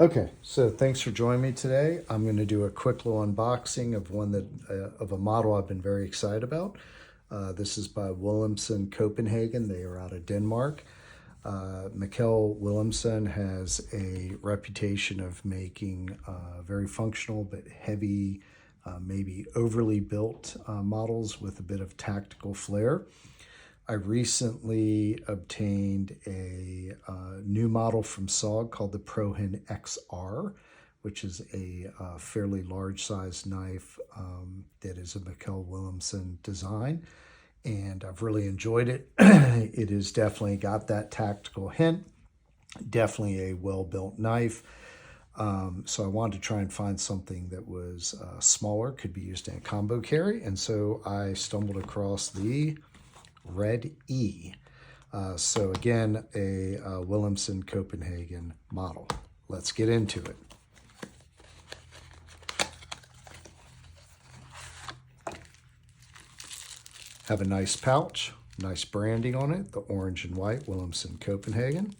Okay, so thanks for joining me today. I'm going to do a quick little unboxing of one that of a model I've been very excited about. This is by Willumsen Copenhagen. They are out of Denmark. Mikkel Willumsen has a reputation of making very functional but heavy, maybe overly built models with a bit of tactical flair. I recently obtained a new model from SOG called the ProHen XR, which is a fairly large size knife that is a Mikkel Willumsen design. And I've really enjoyed it. It has definitely got that tactical hint, definitely a well-built knife. So I wanted to try and find something that was smaller, could be used in a combo carry. And so I stumbled across the Red E. So again, a Willumsen Copenhagen model. Let's get into it. Have a nice pouch, nice branding on it, the orange and white Willumsen Copenhagen.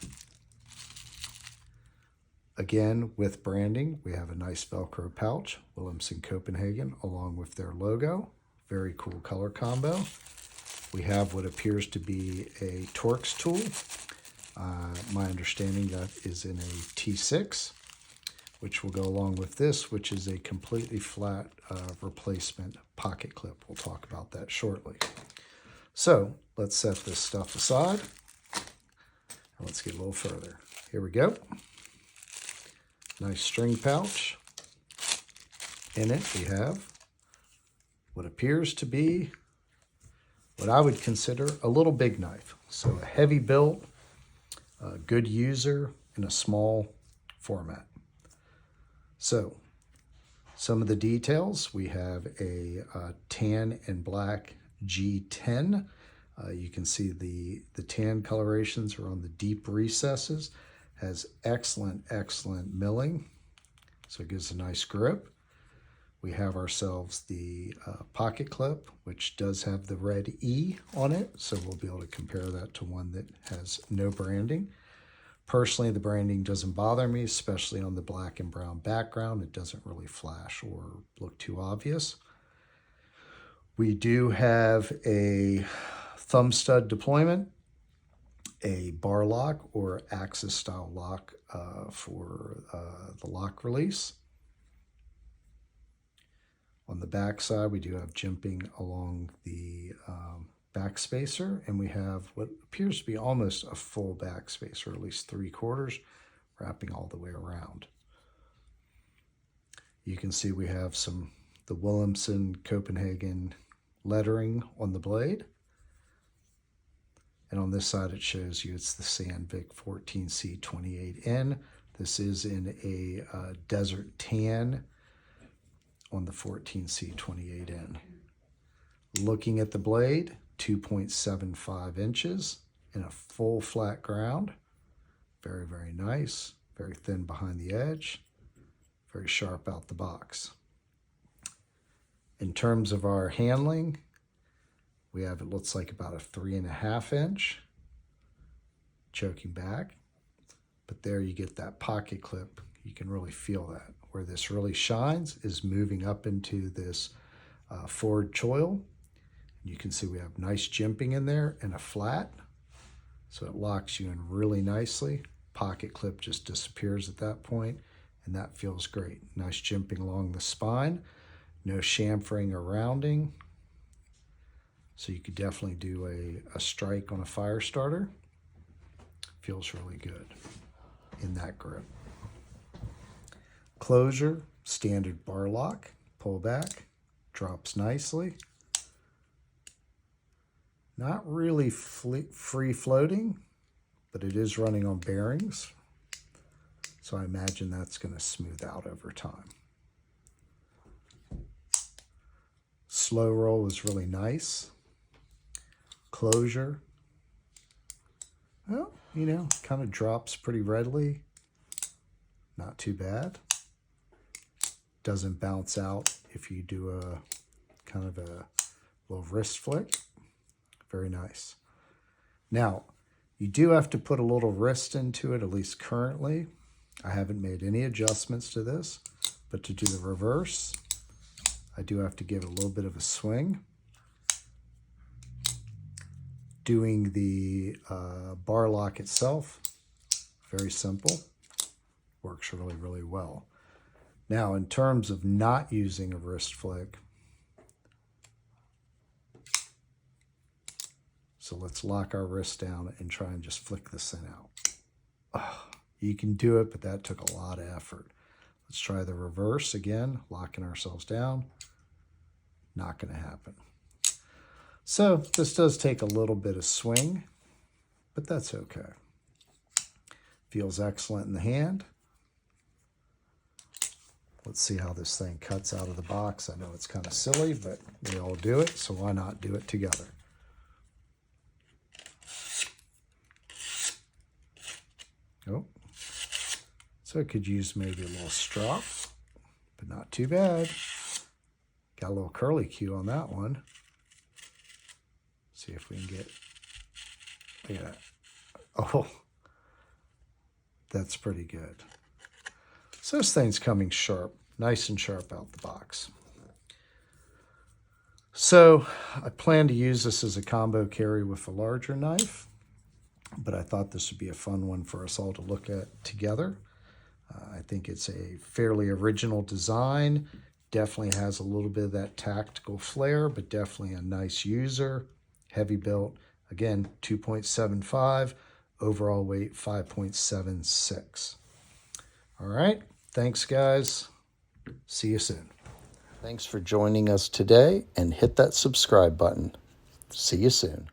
Again, with branding, we have a nice Velcro pouch, Willumsen Copenhagen, along with their logo. Very cool color combo. We have what appears to be a Torx tool. My understanding that is in a T6, which will go along with this, which is a completely flat replacement pocket clip. We'll talk about that shortly. So let's set this stuff aside. And let's get a little further. Here we go. Nice string pouch. In it we have what appears to be what I would consider a little big knife. So a heavy build, a good user in a small format. So some of the details, we have a tan and black G10. You can see the tan colorations are on the deep recesses. Has excellent milling, so it gives a nice grip. We have ourselves the pocket clip, which does have the red E on it, so we'll be able to compare that to one that has no branding. Personally, the branding doesn't bother me, especially on the black and brown background. It doesn't really flash or look too obvious. We do have a thumb stud deployment, a bar lock or axis style lock for the lock release. On the back side, we do have jimping along the back spacer, and we have what appears to be almost a full back spacer, or at least 3/4, wrapping all the way around. You can see we have the Willumsen Copenhagen lettering on the blade. And on this side, it shows you it's the Sandvik 14C28N. This is in a desert tan on the 14C28N. Looking at the blade, 2.75 inches in a full flat ground. Very, very nice. Very thin behind the edge. Very sharp out the box. In terms of our handling, we have, it looks like about a 3.5 inch choking back. But there you get that pocket clip. You can really feel that. Where this really shines is moving up into this forward choil. You can see we have nice jimping in there and a flat. So it locks you in really nicely. Pocket clip just disappears at that point, and that feels great. Nice jimping along the spine. No chamfering or rounding. So you could definitely do a strike on a fire starter. Feels really good in that grip. Closure, standard bar lock, pull back, drops nicely. Not really free floating, but it is running on bearings. So I imagine that's going to smooth out over time. Slow roll is really nice. Closure, well, you know, kind of drops pretty readily. Not too bad. Doesn't bounce out if you do a kind of a little wrist flick. Very nice. Now, you do have to put a little wrist into it, at least currently. I haven't made any adjustments to this, but to do the reverse, I do have to give it a little bit of a swing. Doing the bar lock itself, very simple, works really, really well. Now, in terms of not using a wrist flick, so let's lock our wrist down and try and just flick this thing out. Oh, you can do it, but that took a lot of effort. Let's try the reverse again, locking ourselves down. Not going to happen. So this does take a little bit of swing, but that's okay. Feels excellent in the hand. Let's see how this thing cuts out of the box. I know it's kind of silly, but we all do it, so why not do it together? Oh, so I could use maybe a little strop, but not too bad. Got a little curly cue on that one. See if we can get, look at that. Oh, that's pretty good. So this thing's coming sharp, nice and sharp out the box. So I plan to use this as a combo carry with a larger knife, but I thought this would be a fun one for us all to look at together. I think it's a fairly original design. Definitely has a little bit of that tactical flair, but definitely a nice user. Heavy built, again, 2.75, overall weight 5.76. All right, thanks guys. See you soon. Thanks for joining us today, and hit that subscribe button. See you soon.